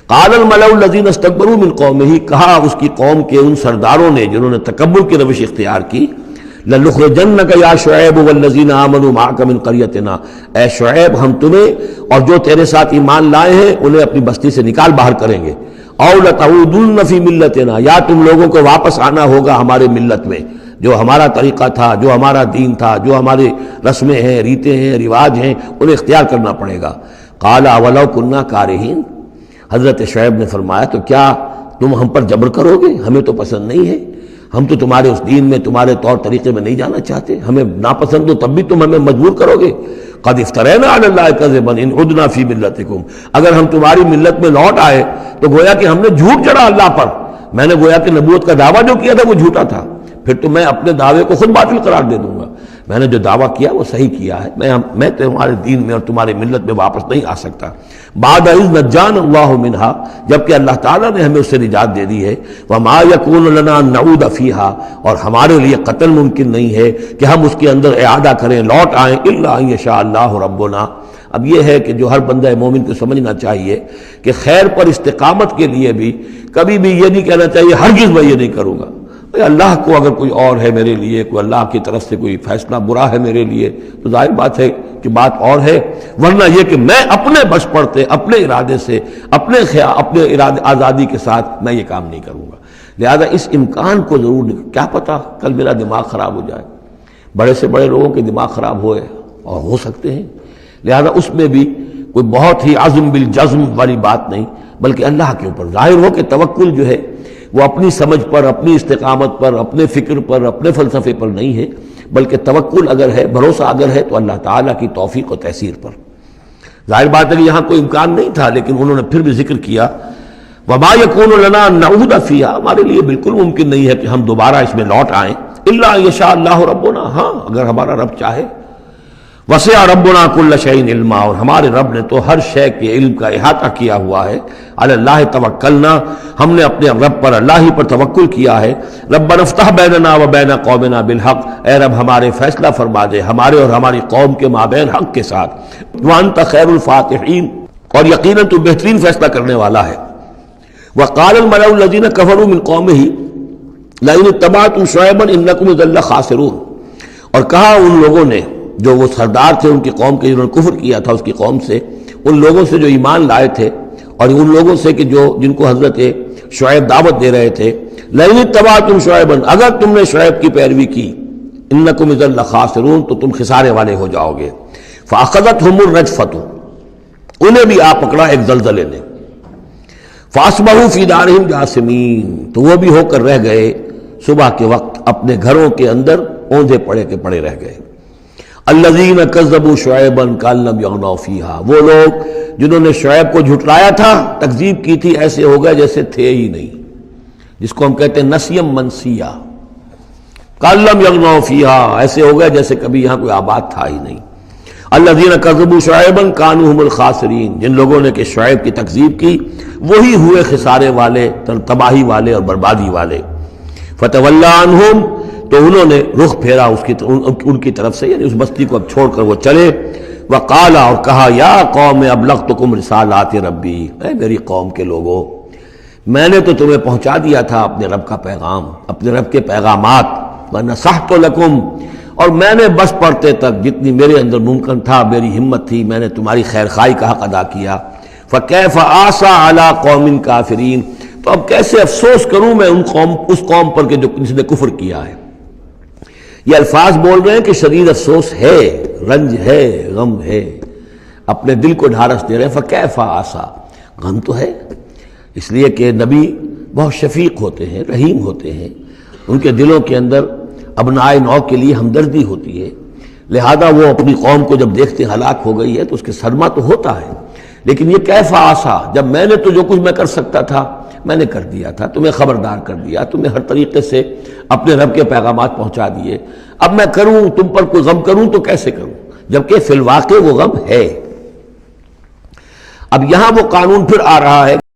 قال الملأ الذین استکبروا من قومہ، کہا اس کی قوم کے ان سرداروں نے جنہوں نے تکبر کی روش اختیار کی، لَنُخْرِجَنَّكَ يَا شُعَيْبُ وَالَّذِينَ آمَنُوا مَعَكَ مِنْ قَرْيَتِنَا، اے شعیب ہم تمہیں اور جو تیرے ساتھ ایمان لائے ہیں انہیں اپنی بستی سے نکال باہر کریں گے، اَوْ لَتَعُودُنَّ فِي مِلَّتِنَا، یا تم لوگوں کو واپس آنا ہوگا ہمارے ملت میں، جو ہمارا طریقہ تھا، جو ہمارا دین تھا، جو ہمارے رسمیں ہیں، ریتیں ہیں، رواج ہیں، انہیں اختیار کرنا پڑے گا۔ قَالَ أَوَلَوْ كُنَّا كَارِهِينَ، حضرت شعیب نے فرمایا تو کیا تم ہم پر جبر کرو گے؟ ہمیں تو پسند نہیں ہے، ہم تو تمہارے اس دین میں، تمہارے طور طریقے میں نہیں جانا چاہتے، ہمیں ناپسند ہو تب بھی تم ہمیں مجبور کرو گے۔ قد افترینا علی اللہ کذبا ان عدنا فی ملتکم، اگر ہم تمہاری ملت میں لوٹ آئے تو گویا کہ ہم نے جھوٹ چڑھا اللہ پر، میں نے گویا کہ نبوت کا دعویٰ جو کیا تھا وہ جھوٹا تھا، پھر تو میں اپنے دعوے کو خود باطل قرار دے دوں گا، میں نے جو دعویٰ کیا وہ صحیح کیا ہے، میں تمہارے دین میں اور تمہاری ملت میں واپس نہیں آ سکتا۔ بعد اذ نجانا اللہ منہا، جبکہ اللہ تعالیٰ نے ہمیں اس سے نجات دے دی ہے، وما یکون لنا ان نعود فیہا، اور ہمارے لیے قتل ممکن نہیں ہے کہ ہم اس کے اندر اعادہ کریں، لوٹ آئیں، الا ان یشاء اللہ ربنا۔ اب یہ ہے کہ جو ہر بندہ مومن کو سمجھنا چاہیے کہ خیر پر استقامت کے لیے بھی کبھی بھی یہ نہیں کہنا چاہیے ہرگز میں یہ نہیں کروں گا، اللہ کو اگر کوئی اور ہے میرے لیے، کوئی اللہ کی طرف سے کوئی فیصلہ برا ہے میرے لیے تو ظاہر بات ہے کہ بات اور ہے، ورنہ یہ کہ میں اپنے بس پڑتے، اپنے ارادے سے، اپنے ارادے آزادی کے ساتھ میں یہ کام نہیں کروں گا۔ لہذا اس امکان کو ضرور، کیا پتہ کل میرا دماغ خراب ہو جائے، بڑے سے بڑے لوگوں کے دماغ خراب ہوئے اور ہو سکتے ہیں، لہذا اس میں بھی کوئی بہت ہی عزم بالجزم والی بات نہیں، بلکہ اللہ کے اوپر ظاہر ہو کہ توکل جو ہے وہ اپنی سمجھ پر، اپنی استقامت پر، اپنے فکر پر، اپنے فلسفے پر نہیں ہے، بلکہ توکل اگر ہے، بھروسہ اگر ہے تو اللہ تعالیٰ کی توفیق و تیسیر پر۔ ظاہر بات ہے کہ یہاں کوئی امکان نہیں تھا، لیکن انہوں نے پھر بھی ذکر کیا وما یکون لنا ان نعود فیہا، ہمارے لیے بالکل ممکن نہیں ہے کہ ہم دوبارہ اس میں لوٹ آئیں، الا ان یشاء اللہ ربنا، ہاں اگر ہمارا رب چاہے۔ وسع ربنا کل شیء علما، اور ہمارے رب نے تو ہر شے کے علم کا احاطہ کیا ہوا ہے۔ علی اللہ توکلنا، ہم نے اپنے رب پر، اللہ ہی پر توکل کیا ہے۔ ربنا افتح بیننا و بین قومنا بالحق، اے رب ہمارے فیصلہ فرما دے ہمارے اور ہماری قوم کے مابین حق کے ساتھ۔ وانت خیر الفاتحین، اور یقیناً تو بہترین فیصلہ کرنے والا ہے۔ وقال الملأ الذین کفروا من قومہ لئن اتبعتم شعیبا انکم اذا لخاسرون، اور کہا ان لوگوں نے جو وہ سردار تھے ان کی قوم کے، جنہوں نے کفر کیا تھا اس کی قوم سے، ان لوگوں سے جو ایمان لائے تھے، اور ان لوگوں سے کہ جن کو حضرت شعیب دعوت دے رہے تھے، لئن اتبعتم شعیبا، اگر تم نے شعیب کی پیروی کی، انکم اذا لخاسرون، تو تم خسارے والے ہو جاؤ گے۔ فاخذتهم الرجفۃ، انہیں بھی آ پکڑا ایک زلزلے نے، فاصبحوا فی دارہم جاثمین، تو وہ بھی ہو کر رہ گئے صبح کے وقت اپنے گھروں کے اندر اوندھے پڑے کے پڑے رہ گئے۔ الذین کذبوا شعیبا کأن لم یغنوا فیہا، وہ لوگ جنہوں نے شعیب کو جھٹلایا تھا، تکذیب کی تھی، ایسے ہو گئے جیسے تھے ہی نہیں، جس کو ہم کہتے ہیں نسیم منسیہ، کأن لم یغنوا فیہا، ایسے ہو گئے جیسے کبھی یہاں کوئی آباد تھا ہی نہیں۔ الذین کذبوا شعیبا کانوا هم الخاسرین، جن لوگوں نے کہ شعیب کی تکذیب کی وہی ہوئے خسارے والے، تباہی والے اور بربادی والے۔ فتولی عنہم، تو انہوں نے رخ پھیرا ان کی طرف سے، یعنی اس بستی کو اب چھوڑ کر وہ چلے۔ وقال، اور کہا، یا قوم ابلغتکم رسالات ربی، اے میری قوم کے لوگوں، میں نے تو تمہیں پہنچا دیا تھا اپنے رب کا پیغام، اپنے رب کے پیغامات، ونصحت لکم، اور میں نے بس پڑھتے تک جتنی میرے اندر ممکن تھا، میری ہمت تھی، میں نے تمہاری خیر خواہی کا حق ادا کیا۔ فکیف آسیٰ علی قوم کافرین، تو اب کیسے افسوس کروں میں اس قوم پر کہ جس نے کفر کیا ہے۔ یہ الفاظ بول رہے ہیں کہ شدید افسوس ہے، رنج ہے، غم ہے، اپنے دل کو ڈھارس دے رہے ہیں۔ فکیف آسیٰ، غم تو ہے، اس لیے کہ نبی بہت شفیق ہوتے ہیں، رحیم ہوتے ہیں، ان کے دلوں کے اندر ابنائے نو کے لیے ہمدردی ہوتی ہے، لہذا وہ اپنی قوم کو جب دیکھتے ہلاک ہو گئی ہے تو اس کے صدمہ تو ہوتا ہے، لیکن یہ کیف آسیٰ، جب میں نے تو جو کچھ میں کر سکتا تھا میں نے کر دیا تھا، تمہیں خبردار کر دیا، تمہیں ہر طریقے سے اپنے رب کے پیغامات پہنچا دیے، اب میں کروں تم پر کوئی غم کروں تو کیسے کروں، جبکہ فی الواقع وہ غم ہے۔ اب یہاں وہ قانون پھر آ رہا ہے